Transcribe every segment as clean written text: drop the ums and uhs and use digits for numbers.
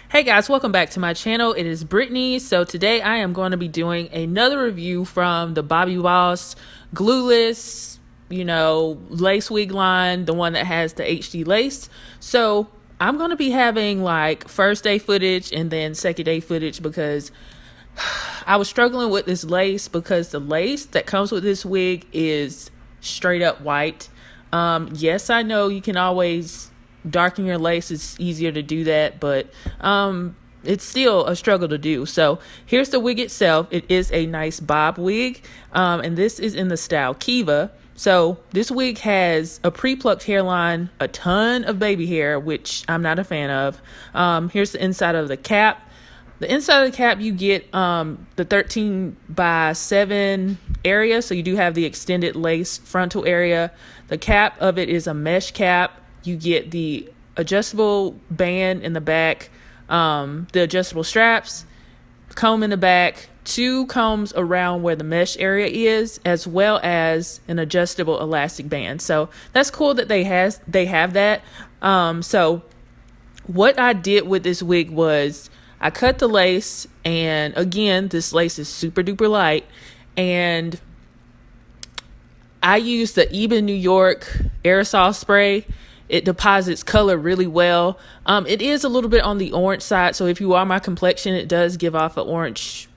Hey guys, welcome back to my channel. It is Brittany. So today I am going to be doing another review from the Bobbi Glueless, lace wig line, the one that has the HD lace. So I'm going to be having like first day footage and then second day footage because I was struggling with this lace because the lace that comes with this wig is straight up white. Yes, I know you can always darken your lace. It's easier to do that, but it's still a struggle to do. So here's the wig itself. It is a nice bob wig, and this is in the style Keva. So this wig has a pre-plucked hairline, a ton of baby hair, which I'm not a fan of. Here's the inside of the cap. The inside of the cap, you get the 13x7 area, so you do have the extended lace frontal area. The cap of it is a mesh cap. You get the adjustable band in the back, the adjustable straps, comb in the back, 2 combs around where the mesh area is, as well as an adjustable elastic band. So that's cool that they have that. So what I did with this wig was I cut the lace, and again, this lace is super duper light, and I used the Eben New York aerosol spray. It deposits color really well. It is a little bit on the orange side, so if you are my complexion, it does give off an orange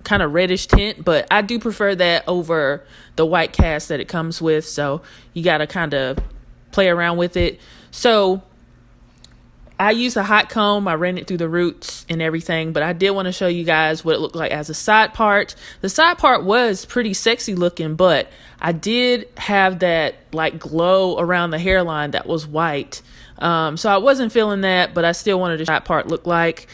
kind of reddish tint, but I do prefer that over the white cast that it comes with, so you got to kind of play around with it. So I used a hot comb. I ran it through the roots and everything, but I did want to show you guys what it looked like as a side part. The side part was pretty sexy looking, but I did have that like glow around the hairline that was white. So I wasn't feeling that, but I still wanted the side part look like.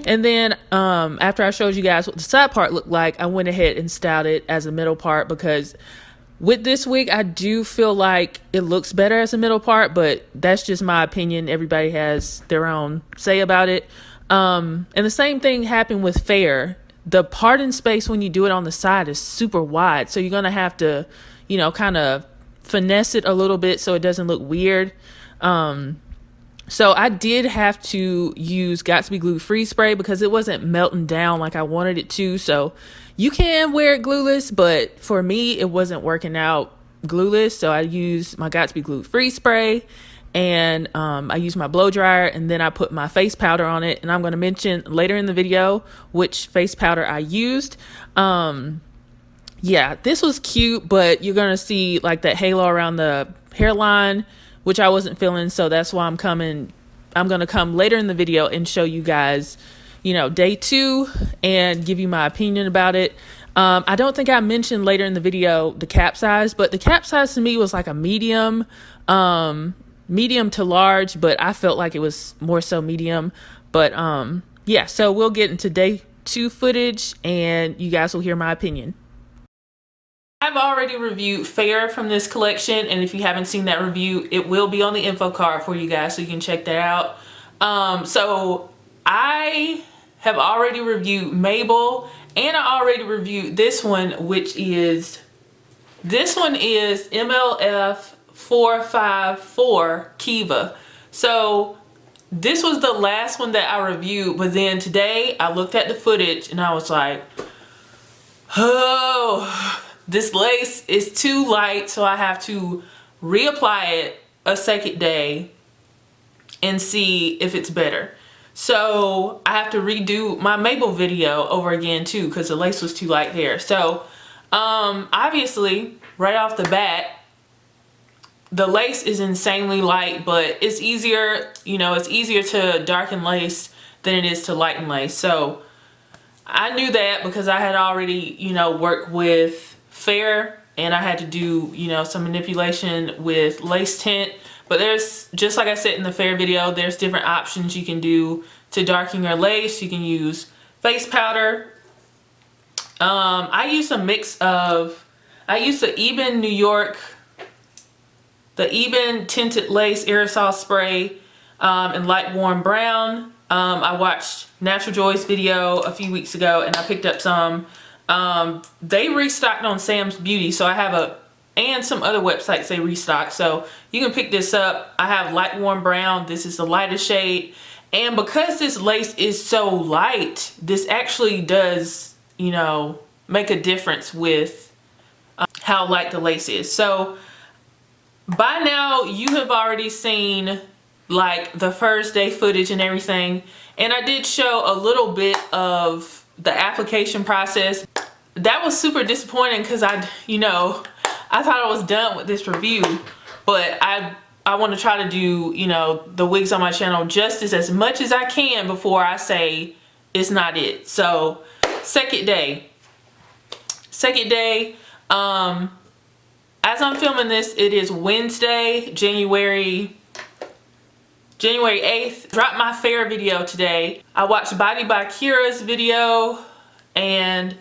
And then after I showed you guys what the side part looked like, I went ahead and styled it as a middle part because with this wig, I do feel like it looks better as a middle part, but that's just my opinion. Everybody has their own say about it. And the same thing happened with Fair. The parting space when you do it on the side is super wide, so you're going to have to, kind of finesse it a little bit so it doesn't look weird. So I did have to use Got2b Glue Free Spray because it wasn't melting down like I wanted it to. So you can wear it glueless, but for me, it wasn't working out glueless. So I used my Got2b Glue Free Spray, and I used my blow dryer, and then I put my face powder on it. And I'm going to mention later in the video which face powder I used. Yeah, this was cute, but you're going to see like that halo around the hairline, which I wasn't feeling, so that's why I'm going to come later in the video and show you guys, day 2 and give you my opinion about it. I don't think I mentioned later in the video the cap size, but the cap size to me was like a medium to large, but I felt like it was more so medium. But yeah, so we'll get into day 2 footage and you guys will hear my opinion. I've already reviewed Fair from this collection, and if you haven't seen that review, it will be on the info card for you guys so you can check that out. So I have already reviewed Mabel, and I already reviewed this one, which is MLF 454 Keva. So this was the last one that I reviewed, but then today I looked at the footage and I was like, oh, this lace is too light, so I have to reapply it a second day and see if it's better. So I have to redo my Mabel video over again too because the lace was too light there. So obviously right off the bat, the lace is insanely light, but it's easier, it's easier to darken lace than it is to lighten lace. So I knew that because I had already, worked with Fair, and I had to do, some manipulation with lace tint. But there's, just like I said in the Fair video, there's different options you can do to darken your lace. You can use face powder. I used a mix of, I used the Eben New York the Even Tinted Lace Aerosol Spray in light warm brown. I watched Natural Joy's video a few weeks ago and I picked up some. They restocked on Sam's Beauty, so I have and some other websites they restock, so you can pick this up. I have light warm brown. This is the lightest shade, and because this lace is so light, this actually does, you know, make a difference with how light the lace is. So by now you have already seen like the first day footage and everything, and I did show a little bit of the application process. That was super disappointing because I thought I was done with this review, but I want to try to do, you know, the wigs on my channel justice as much as I can before I say it's not it. So second day, as I'm filming this, it is Wednesday, January 8th. Dropped my fair video today. I watched Body by Kira's video, and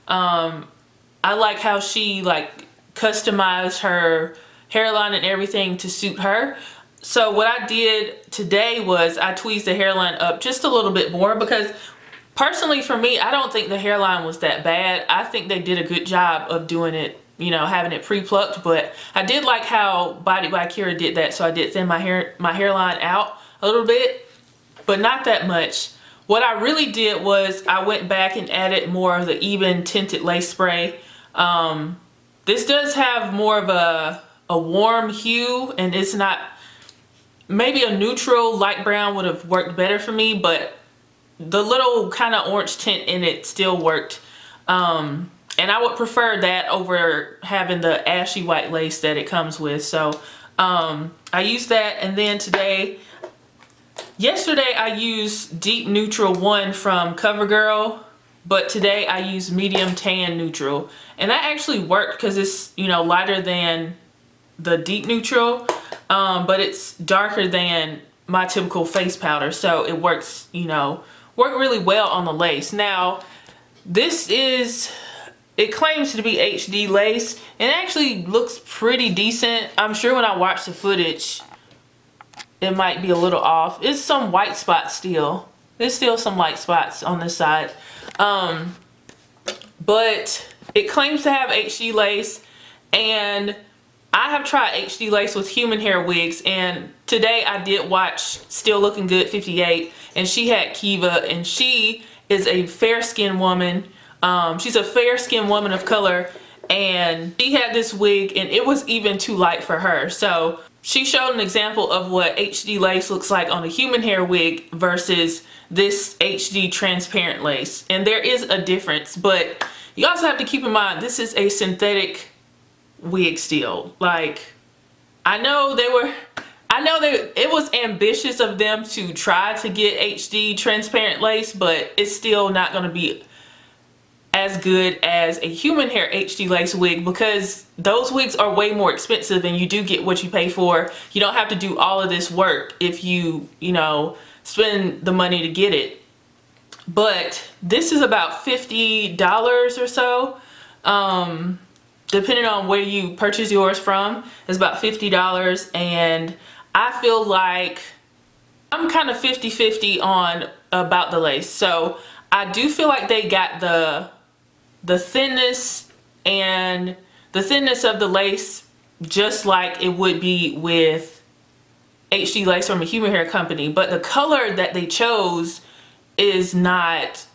I like how she like customized her hairline and everything to suit her. So what I did today was I tweezed the hairline up just a little bit more, because personally for me, I don't think the hairline was that bad. I think they did a good job of doing it, you know, having it pre-plucked, but I did like how Body by Kira did that, so I did thin my hairline out a little bit, but not that much. What I really did was I went back and added more of the Even Tinted Lace Spray. This does have more of a warm hue, and it's not, maybe a neutral light brown would have worked better for me, but the little kind of orange tint in it still worked. And I would prefer that over having the ashy white lace that it comes with. So I used that, and then yesterday I used Deep Neutral 1 from CoverGirl, but today I used Medium Tan Neutral, and that actually worked because it's, you know, lighter than the Deep Neutral, but it's darker than my typical face powder, so it works, you know, worked really well on the lace. Now this is, it claims to be HD lace, and it actually looks pretty decent. I'm sure when I watch the footage it might be a little off. It's some white spots still. There's still some white spots on this side. But it claims to have HD lace, and I have tried HD lace with human hair wigs, and today I did watch Still Looking Good 58, and she had Keva, and she is a fair-skinned woman. She's a fair-skinned woman of color, and she had this wig and it was even too light for her. So she showed an example of what HD lace looks like on a human hair wig versus this HD transparent lace, and there is a difference, but you also have to keep in mind this is a synthetic wig still. Like, I know it was ambitious of them to try to get HD transparent lace, but it's still not going to be as good as a human hair HD lace wig, because those wigs are way more expensive and you do get what you pay for. You don't have to do all of this work if you know, spend the money to get it. But this is about $50 or so, depending on where you purchase yours from. It's about $50, and I feel like I'm kind of 50-50 on about the lace. So I do feel like they got the thinness and the thinness of the lace just like it would be with HD lace from a human hair company, but the color that they chose is not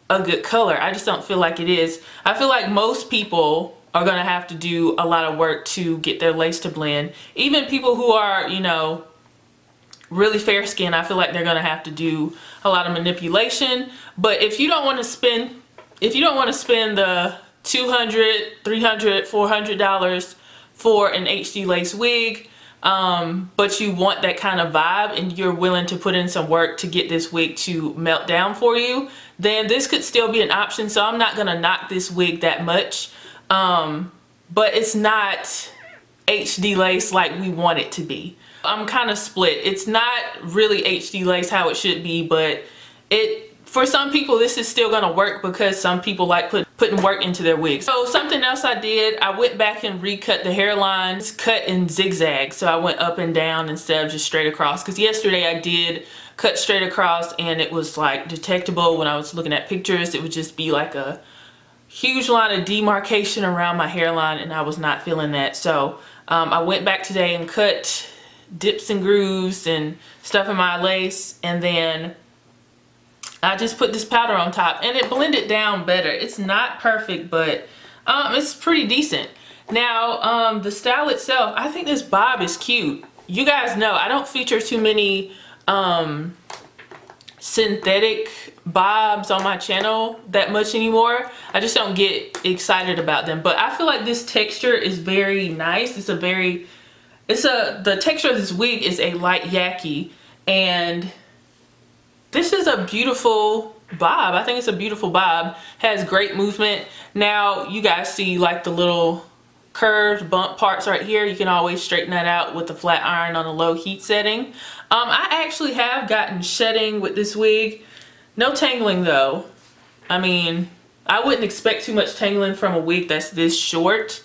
a good color. I just don't feel like it is. I feel like most people are gonna have to do a lot of work to get their lace to blend. Even people who are, you know, really fair skin, I feel like they're gonna have to do a lot of manipulation. But if you don't want to spend the $200, $300, $400 for an HD lace wig, but you want that kind of vibe and you're willing to put in some work to get this wig to melt down for you, then this could still be an option. So I'm not gonna knock this wig that much, but it's not HD lace like we want it to be. I'm kind of split. It's not really HD lace how it should be, but for some people this is still gonna work because some people like putting work into their wigs. So something else I did, I went back and recut the hairlines, cut in zigzags. So I went up and down instead of just straight across. Because yesterday I did cut straight across and it was like detectable when I was looking at pictures. It would just be like a huge line of demarcation around my hairline and I was not feeling that. So I went back today and cut dips and grooves and stuff in my lace, and then I just put this powder on top and it blended down better. It's not perfect, but it's pretty decent. Now the style itself, I think this bob is cute. You guys know I don't feature too many synthetic bobs on my channel that much anymore. I just don't get excited about them, but I feel like this texture is very nice. The texture of this wig is a light yaki, and this is a beautiful bob. I think it's a beautiful bob. Has great movement. Now you guys see like the little curved bump parts right here. You can always straighten that out with the flat iron on a low heat setting. I actually have gotten shedding with this wig. No tangling though. I mean, I wouldn't expect too much tangling from a wig that's this short.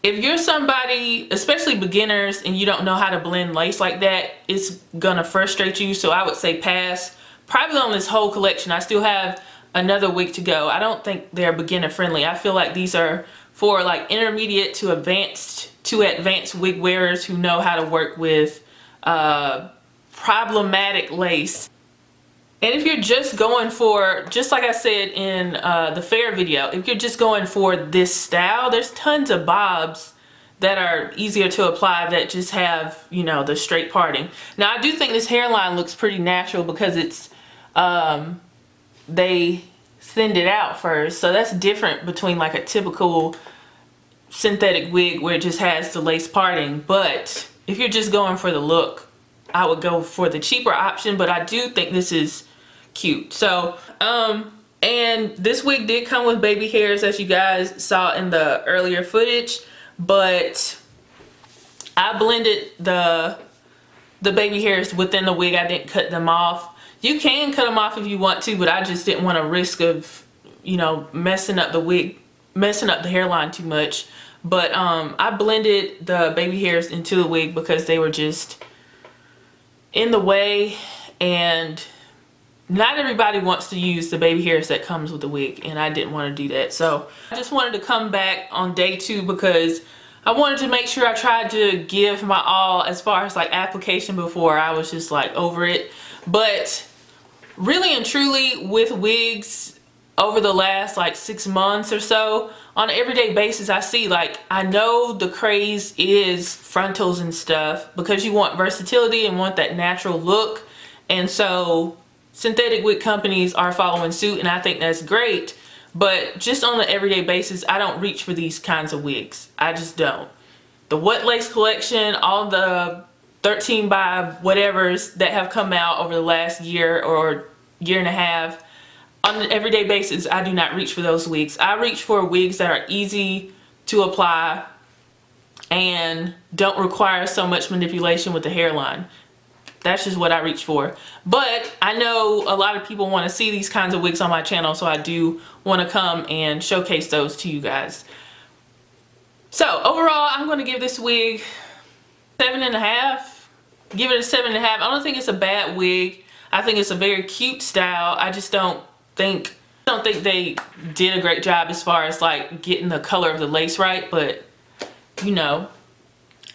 If you're somebody, especially beginners, and you don't know how to blend lace like that, it's gonna frustrate you. So I would say pass. Probably on this whole collection. I still have another wig to go. I don't think they're beginner friendly. I feel like these are for like intermediate to advanced wig wearers who know how to work with problematic lace. And if you're just going for, just like I said in the fair video, if you're just going for this style, there's tons of bobs that are easier to apply that just have, you know, the straight parting. Now I do think this hairline looks pretty natural because it's, they thinned it out first. So that's different between like a typical synthetic wig where it just has the lace parting. But if you're just going for the look, I would go for the cheaper option, but I do think this is cute. So and this wig did come with baby hairs, as you guys saw in the earlier footage, but I blended the baby hairs within the wig. I didn't cut them off. You can cut them off if you want to, but I just didn't want to risk of, you know, messing up the wig, messing up the hairline too much. But I blended the baby hairs into the wig because they were just in the way, and not everybody wants to use the baby hairs that comes with the wig, and I didn't want to do that. So I just wanted to come back on day 2 because I wanted to make sure I tried to give my all as far as like application before I was just like over it. But really and truly with wigs over the last like 6 months or so, on an everyday basis, I see, like, I know the craze is frontals and stuff because you want versatility and want that natural look. And so synthetic wig companies are following suit, and I think that's great. But just on an everyday basis, I don't reach for these kinds of wigs. I just don't. The What Lace collection, all the 13 by whatevers that have come out over the last year or year and a half, on an everyday basis, I do not reach for those wigs. I reach for wigs that are easy to apply and don't require so much manipulation with the hairline. That's just what I reach for. But I know a lot of people want to see these kinds of wigs on my channel, so I do want to come and showcase those to you guys. So overall, I'm going to give this wig 7.5. Give it a 7.5. I don't think it's a bad wig. I think it's a very cute style. I just don't think they did a great job as far as like getting the color of the lace right. But you know,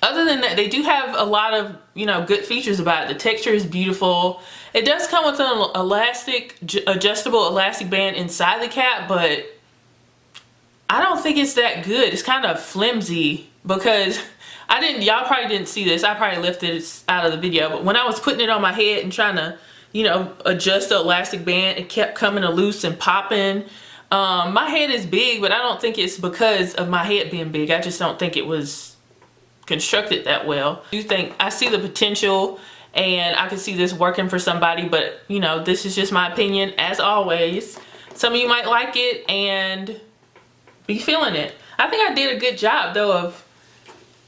other than that, they do have a lot of, you know, good features about it. The texture is beautiful. It does come with an adjustable elastic band inside the cap, but I don't think it's that good. It's kind of flimsy because y'all probably didn't see this. I probably left it out of the video, but when I was putting it on my head and trying to, you know, adjust the elastic band, it kept coming loose and popping. My head is big, but I don't think it's because of my head being big. I just don't think it was constructed that well. I see the potential, and I can see this working for somebody, but you know, this is just my opinion as always. Some of you might like it and be feeling it. I think I did a good job though of,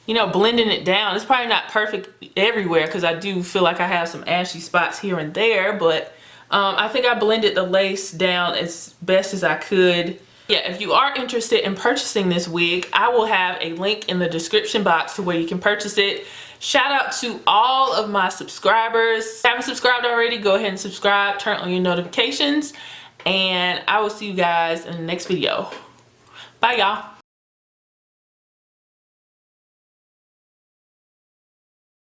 you know, blending it down. It's probably not perfect everywhere because I do feel like I have some ashy spots here and there, but I think I blended the lace down as best as I could. Yeah, if you are interested in purchasing this wig, I will have a link in the description box to where you can purchase it. Shout out to all of my subscribers. If you haven't subscribed already, go ahead and subscribe, turn on your notifications, and I will see you guys in the next video. Bye, y'all.